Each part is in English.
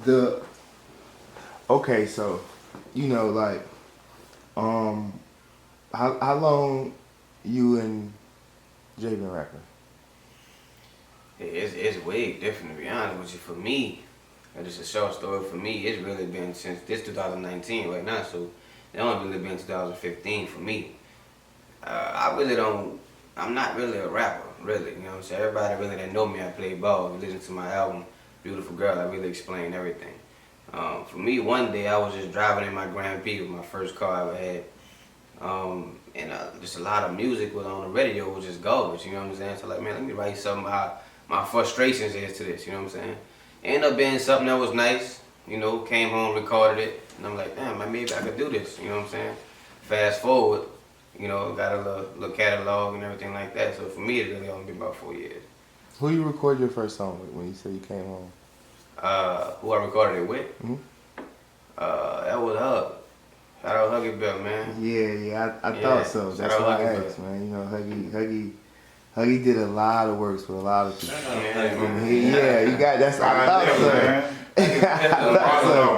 the okay, so like how long you and Jay been rapping? Yeah, it's way different, to be honest with you. For me, and just a short story, for me, it's really been since this 2019 right now, so it only really been 2015 for me. I really don't, I'm not really a rapper, really, you know what I'm saying? Everybody really that know me, I play ball. If you listen to my album, Beautiful Girl, I really explain everything. For me, one day I was just driving in my Grand Prix with my first car I ever had. And just a lot of music was on the radio, was just garbage, you know what I'm saying? So like, man, let me write something about my frustrations is to this, you know what I'm saying? Ended up being something that was nice, came home, recorded it, and I'm like, damn, man, maybe I could do this, you know what I'm saying? Fast forward, got a little catalog and everything like that. So for me, it really only been about 4 years. Who you record your first song with when you said you came home? Who I recorded it with? Mm-hmm. That was Hug. Shout out Huggy Bill, man. Yeah, I thought so. That's why I asked, man. Huggy did a lot of works with a lot of people. Yeah, you got that's I thought so. Man.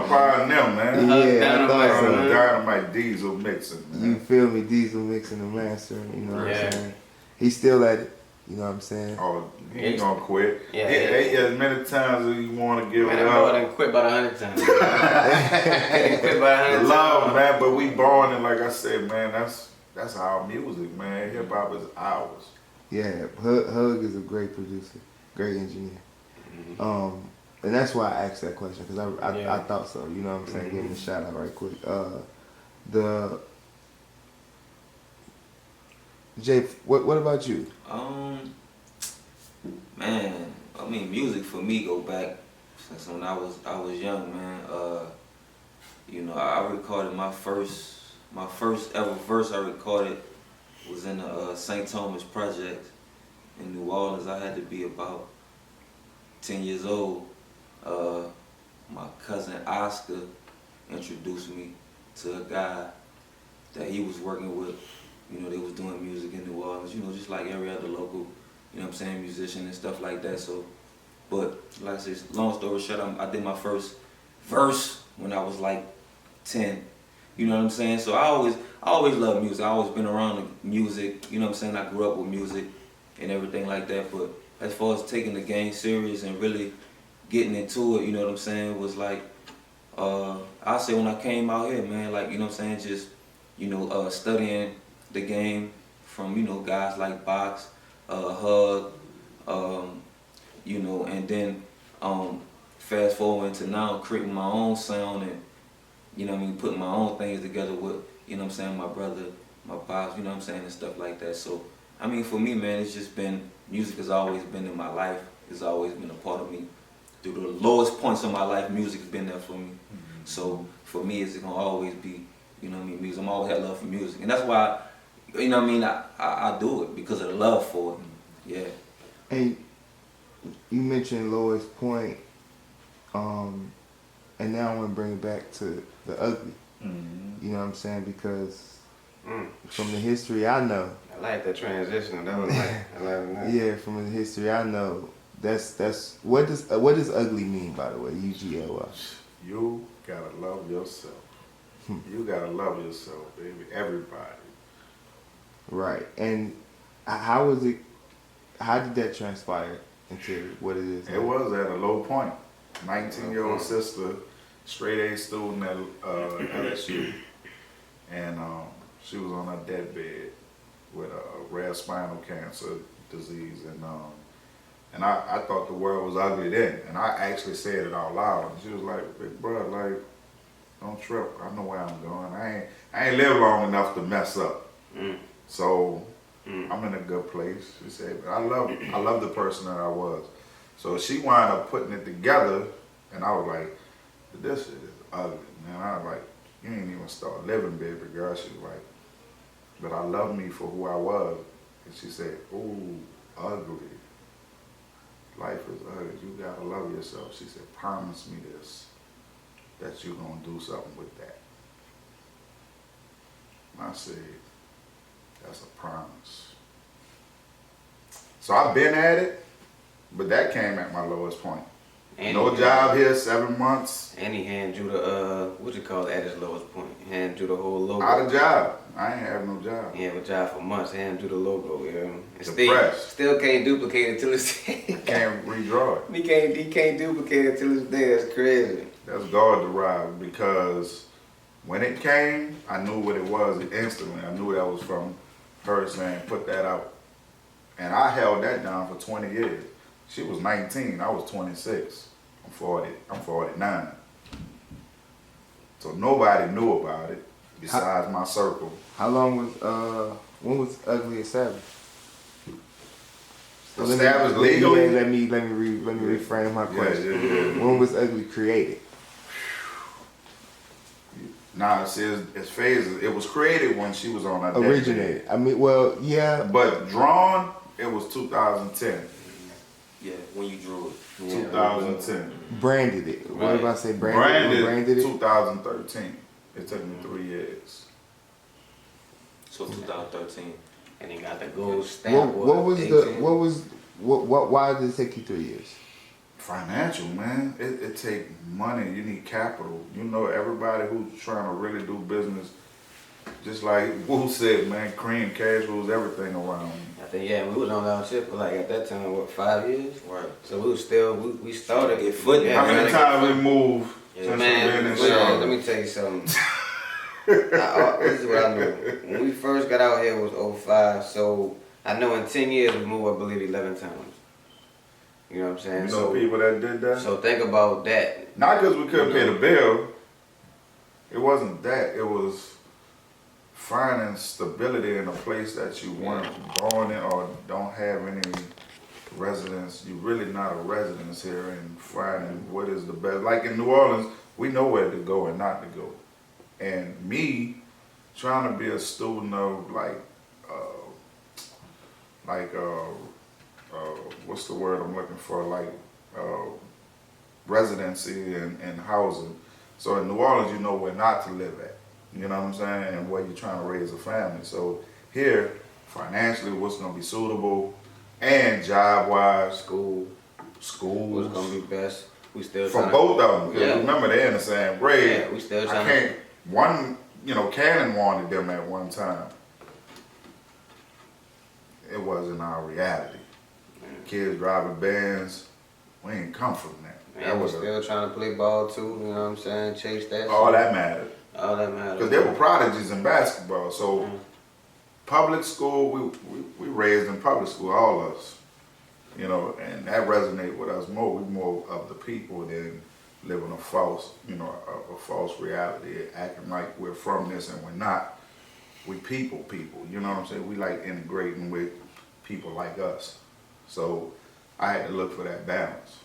Fire them, man. Yeah, I thought so. Dynamite Diesel mixing, man. You feel me? Diesel mixing and mastering, you know what I'm saying? He's still at it, you know what I'm saying? Oh, he ain't gonna quit. Yeah. As many times as you want to give it up. up. I done quit about 100 times. Quit about 100 Love, times. man, but we born and like I said, man, that's our music, man. Hip hop is ours. Yeah, Hug is a great producer, great engineer. Mm-hmm. And that's why I asked that question, because I thought so, you know what I'm saying? Mm-hmm. Give him a shout out right quick. Jay, what about you? Man, I mean, music for me go back since when I was young, man. I recorded my first ever verse I recorded was in the St. Thomas Project in New Orleans. I had to be about 10 years old. My cousin Oscar introduced me to a guy that he was working with. They was doing music in New Orleans, just like every other local, musician and stuff like that. So, but like I said, long story short, I did my first verse when I was like 10. You know what I'm saying? So I always loved music. I always been around the music. You know what I'm saying? I grew up with music and everything like that. But as far as taking the game serious and really getting into it, you know what I'm saying, was like, I say when I came out here, man, like, you know what I'm saying, just, studying the game from, guys like Box, Hug, and then fast forward to now creating my own sound and, putting my own things together with, my brother, my pops, and stuff like that. So, for me, man, it's just been, music has always been in my life. It's always been a part of me. Through the lowest points of my life, music's been there for me. Mm-hmm. So, for me, it's gonna always be, music. I'm always had love for music. And that's why, I do it, because of the love for it. Yeah. And you mentioned lowest point, and now I want to bring it back to the ugly. Mm-hmm. You know what I'm saying? Because from the history I know, I like the transition. That was like, I like that. Yeah, from the history I know, that's what does ugly mean, by the way? U.G.L.Y. You gotta love yourself. You gotta love yourself, baby. Everybody. Right. And how did that transpire into what it is now? It was at a low point. 19-year-old sister, straight A student at LSU, and she was on her deathbed with a rare spinal cancer disease, and I thought the world was ugly then, and I actually said it out loud. And she was like, "Big bro, like, don't trip. I know where I'm going. I ain't lived long enough to mess up. So I'm in a good place." She said, "I love the person that I was." So she wound up putting it together, and I was like, "This shit is ugly, man." I was like, "You ain't even start living, baby girl." She was like, "But I love me for who I was." And she said, "Ooh, ugly. Life is ugly. You gotta love yourself." She said, "Promise me this, that you're gonna do something with that." And I said, "That's a promise." So I've been at it, but that came at my lowest point. And No job here, 7 months. And he hand you the what you call it at his lowest point. Hand you the whole logo. Out of job. I ain't have no job. He have a job for months. Hand you the logo. You know. And Depressed. still can't duplicate it till it's Can't redraw it. He can't duplicate it till it's there. It's crazy. That's God derived because when it came, I knew what it was instantly. I knew that was from her saying, put that out. And I held that down for 20 years. She was 19, I was 26. I'm 49. So nobody knew about it besides my circle. How long was when was Ugly established? Established legally? Let me reframe my question. Yeah. When was Ugly created? Nah, it's phases. It was created when she was on her Originated. I mean, well, yeah. But drawn, it was 2010. Yeah, when you drew it. 2010. Branded it. What did I say? Branded it. 2013. It took me 3 years. So 2013. And he got the gold stamp. Why did it take you 3 years? Financial, man. It take money. You need capital. You know, everybody who's trying to really do business, just like Wu said, man, cream, cash rules everything around. I think we was on our ship for like at that time, what, 5 years? Right. So we was still we started Get foot. How many times we moved Yeah. since Man, we've been in let Charlotte? me tell you something. This is what I know. When we first got out here, it was 05. So I know in 10 years we moved, I believe, 11 times. You know what I'm saying? You know people that did that? So think about that. Not because we couldn't pay the bill. It wasn't that. It was finding stability in a place that you weren't born in or don't have any residence. You're really not a residence here, and finding what is the best. Like in New Orleans, we know where to go and not to go. And me trying to be a student of what's the word I'm looking for? Residency and housing. So in New Orleans, you know where not to live at. You know what I'm saying? And where you're trying to raise a family. So here, financially, what's going to be suitable, and job-wise, schools. What's gonna be best? We still For trying both of them, because Yeah. remember they're in the same grade. Yeah, we still I trying can't. One, Cannon wanted them at one time. It wasn't our reality. Kids driving Benz, we ain't come from that. And we still trying to play ball too. You know what I'm saying? Chase that. All shit. that mattered. All that matters. Because they were prodigies in basketball. So public school, we raised in public school, all of us. And that resonated with us more. We more of the people than living a false, a false reality, acting like we're from this and we're not. We people, you know what I'm saying? We like integrating with people like us. So I had to look for that balance.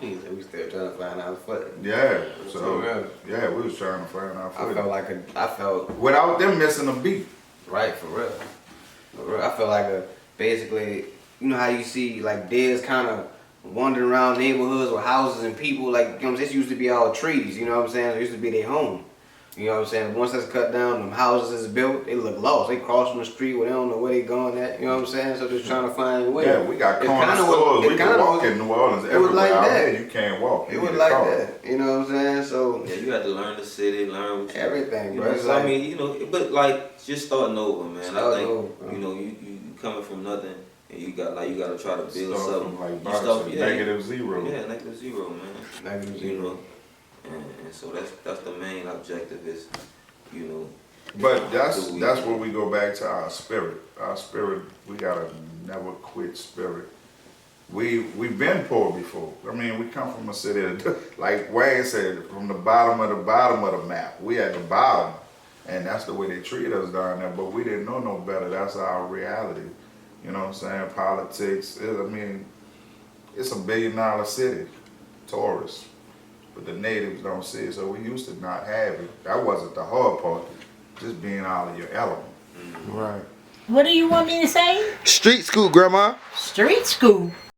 We still trying to find our foot. Yeah, so So, yeah, we was trying to find our footing. I felt Without them missing a beat. right for real. I felt like basically, you know how you see like deers kind of wandering around neighborhoods with houses and people, like, this used to be all trees, you know what I'm saying? It used to be their home. You know what I'm saying? Once that's cut down, them houses is built, they look lost. They cross from the street where they don't know where they going at, you know what I'm saying? So just trying to find a way. Yeah, we got corner stores. We can walk in New Orleans everywhere. like Out that. here, you can't walk. It was like that, you know what I'm saying? So Yeah, you had to learn the city, learn what everything, you bro. know, It's so, like, I mean, but like just starting over, man. Starting I think over, bro. you coming from nothing, and you got to try to build Start something. from like You boxing, start- yeah, negative zero. Yeah, negative zero, man. Negative You zero. know, and so that's the main objective is, But that's So we- where we go back to our spirit. Our spirit, we gotta never quit spirit. We've been poor before. I mean, we come from a city that, like Wayne said, from the bottom of the map. We at the bottom, and that's the way they treat us down there. But we didn't know no better. That's our reality. You know what I'm saying? Politics. It's a $1 billion city, tourists, but the natives don't see it. So we used to not have it. That wasn't the hard part. Just being out of your element. Right. What do you want me to say? Street school, grandma. Street school.